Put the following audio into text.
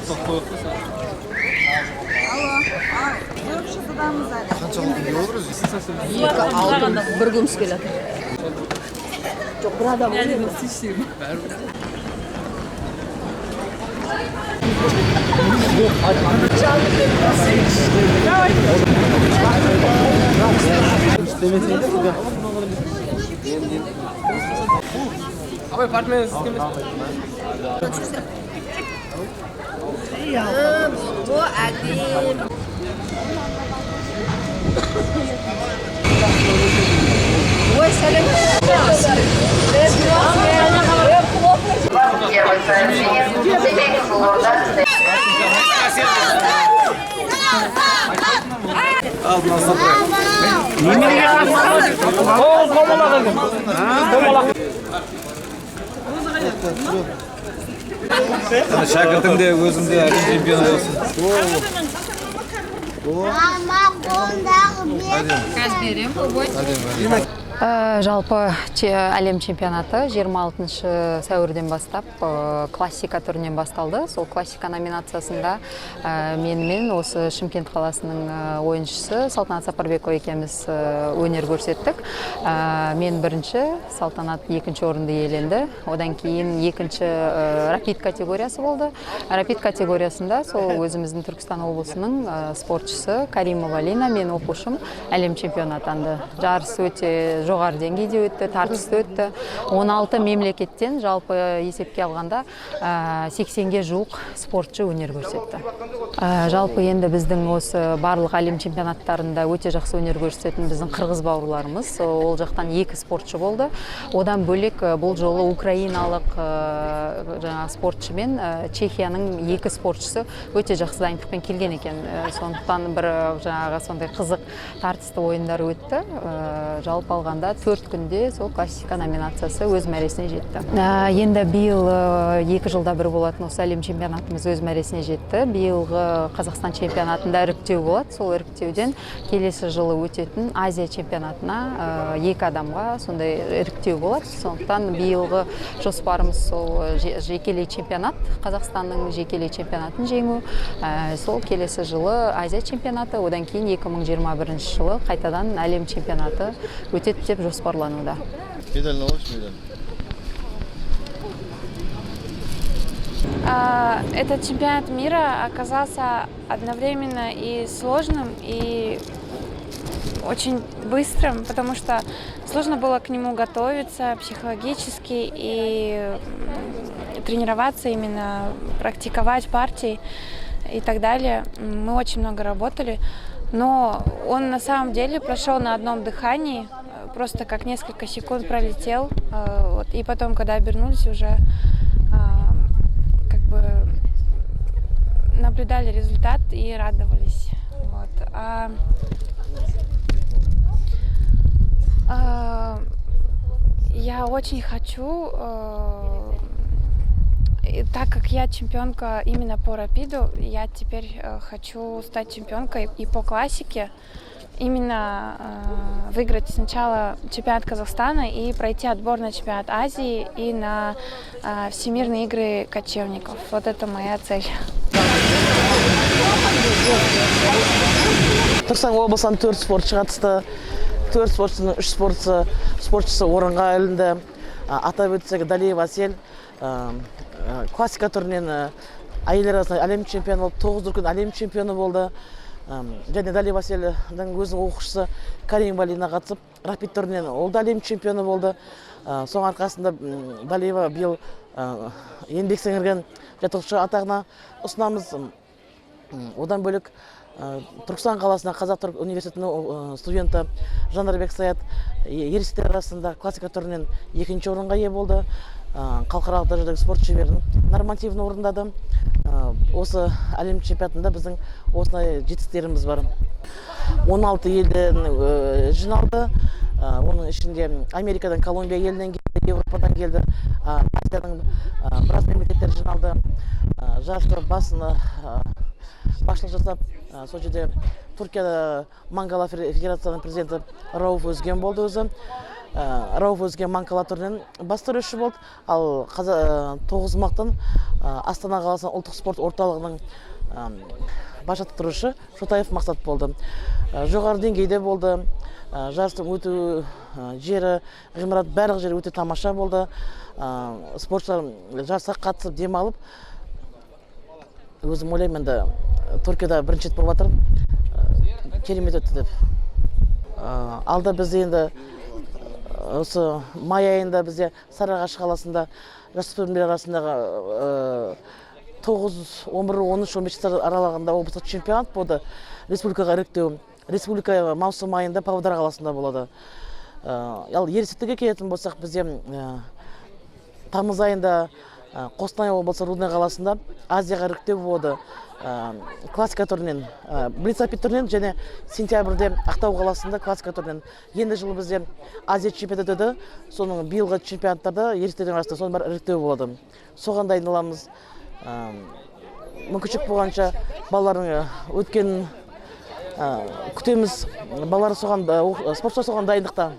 Қанша алтын olur өзі? 2 алтын бір күміс келеді. Жоқ, бір адам Abi partner Bu әдем. Ой, сәлем. Первое сообщение. Семейка Лорда. Шәкіртің де өзім де әлем чемпионы болсын. Қазір берем. Жалпы әлем чемпионаты 26 сәуірден бастап классика түрінен басталды. Сол классика номинациясында менімен осы Шымкент қаласының ойыншысы Салтанат Сапарбекова екеуміз өнер көрсеттік. Мен бірінші, Салтанат екінші орынды иеленді. Одан кейін екінші рапид категориясы болды. Рапид категориясында сол өзіміздің Түркістан облысының спортшысы Каримова Лина, мен оқушым әлем чемпионы атанды. Жарыс өте жоғары деңгейде өтті, тартысты өтті. 16 мемлекеттен жалпы есепке алғанда 80-ге жуық спортшы өнер көрсетті. Жалпы енді біздің осы барлық әлем чемпионаттарында өте жақсы өнер көрсететін біздің қырғыз бауырларымыз. Ол жақтан 2 спортшы болды. Одан бөлек бұл жолы украиналық спортшы мен Чехияның 2 спортшысы өте жақсы дайындықпен келген екен. Сондықтан бір сондай қызық тартысты ойындар өтті. Жалпы алғанда 4 күнде сол классика номинациясы өз мәресіне жетті. Енді биыл 2 жылда бір болатын осы әлем чемпионатымыз өз мәресіне жетті. Биылғы Қазақстан чемпионатында іріктеу болады. Сол іріктеуден келесі жылы өтетін Азия чемпионатына 2 адамға сондай іріктеу болады. Сондықтан биылғы жоспарымыз сол жекелей чемпионат, Қазақстанның жекелей чемпионатын жеңу. Сол келесі жылы Азия чемпионаты, одан кейін 2021 жылы қайтадан әлем чемпионаты өтеді деп жоспарлануда. Медаль алаш, медаль. Этот чемпионат мира оказался одновременно и сложным, и очень быстрым, потому что сложно было к нему готовиться психологически и тренироваться, именно практиковать партии и так далее. Мы очень много работали, но он на самом деле прошел на одном дыхании, просто как несколько секунд пролетел, и потом, когда обернулись, уже как бы наблюдали результат и радовались. Вот. Я очень хочу, так как я чемпионка именно по рапиду, я теперь хочу стать чемпионкой и по классике. Именно выиграть сначала чемпионат Казахстана и пройти отбор на чемпионат Азии и на Всемирные игры кочевников. Вот это моя цель. Түркістан облысынан 4 спортшы қатысты. 4 спортшының 3 спортшысы орынға ілінді. Атап өтсек, Далиева Асель классика түрінен әйелдер арасында әлем чемпионы болды, 9 дүркін әлем чемпионы болды. Және Далиева Аселдің өзінің оқушысы Каримова Лина қатысып, рапид түрінен ол да әлем чемпионы болды. Соның арқасында Далиева биыл еңбек сіңірген жаттықтырушы атағына ұсынамыз. Одан бөлек Түркістан қаласына Қазақ-Түрік университетінің студенті Жандарбек Саят ересектер арасында классика түрінен 2-ші орынға ие болды. Халықаралық дәрежедегі спорт шеберін нормативін орындады. Осы әлем чемпионатында біздің осындай жетістіктеріміз бар. 16 елден жиналды. Оның ішінде Америкадан, Колумбия елінен келді, Европадан келді, Азиядан біраз мемлекеттер жиналды. Жарысты басшылық жасап, сол жерде Түркияда Мангала Федерацияның президенті Рауф Өзген болды өзі. Рауф өзге Манкала түрінен бас төреші болды. Ал 9 мақтан Астана қаласының ұлттық спорт орталығының бас жаттықтырушы Шотаев Мақсат болды. Жоғары деңгейде болды. Жарыстың өту жері, ғимарат барлық жері өте тамаша болды. Спортшылар жарысқа қатысып демалып, өзім ойлаймын, енді Түркияда бірінші рет болып жатыр. Керемет өтті деп. Алда бізде енді осы май айында бізде Сарыағаш қаласында жасөспірімдер арасындағы 9, 11, 13, 15 аралығында облыстық чемпионат болды. Республикаға іріктеу. Республика маусым айында Павлодар қаласында болады. Ал ересектерге келетін болсақ, бізде тамыз айында Қостанай облысы Рудный қаласында Азияға іріктеу болды. Классика түрінен, Блицапит түрінен және сентябрьде Ақтау қаласында классика түрінен. Енді жылы бізде Азия чемпионаты өтеді. Соның биылғы чемпионаттарда ересектердің арасында соның бәрі іріктеу болады. Соған дайындаламыз. Мүмкіншілік болғанша балалардың өткенін күтеміз. Балалар соған, спортшылар соған дайындықта.